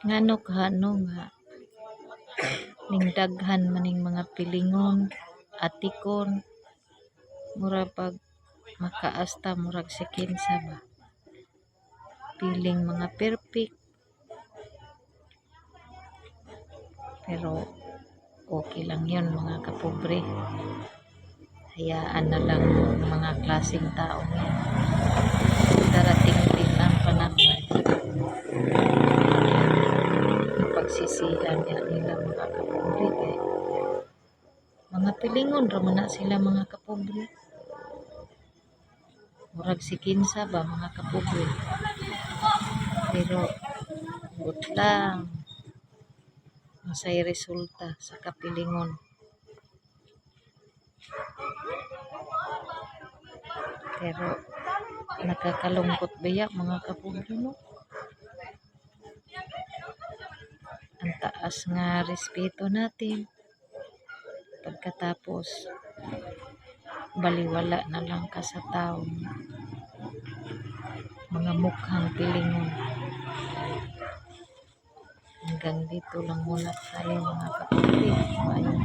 Ngano kahano nga ning daghan maning mga pilingon, atikon, mura pag makaasta murag si kinsa ba. Piling mga perfect. Pero okay lang yun mga kapobre. Hayaan na lang yung mga klaseng tao yan. Darating din ang panahon. Pagsisihan yan nila mga kapobre. Eh. Mga pilingon, raman na sila mga kapobre. Murag si kinsa ba mga kapobre. Pero good lang. Masay resulta sa kapilingon. Pero nakakalungkot baya mga kapobre mo. Ang taas nga respeto natin. Pagkatapos baliwala na lang ka sa tao. Mga mukhang pilingon. Hanggang dito lang muna tayo mga kapatid. Mayong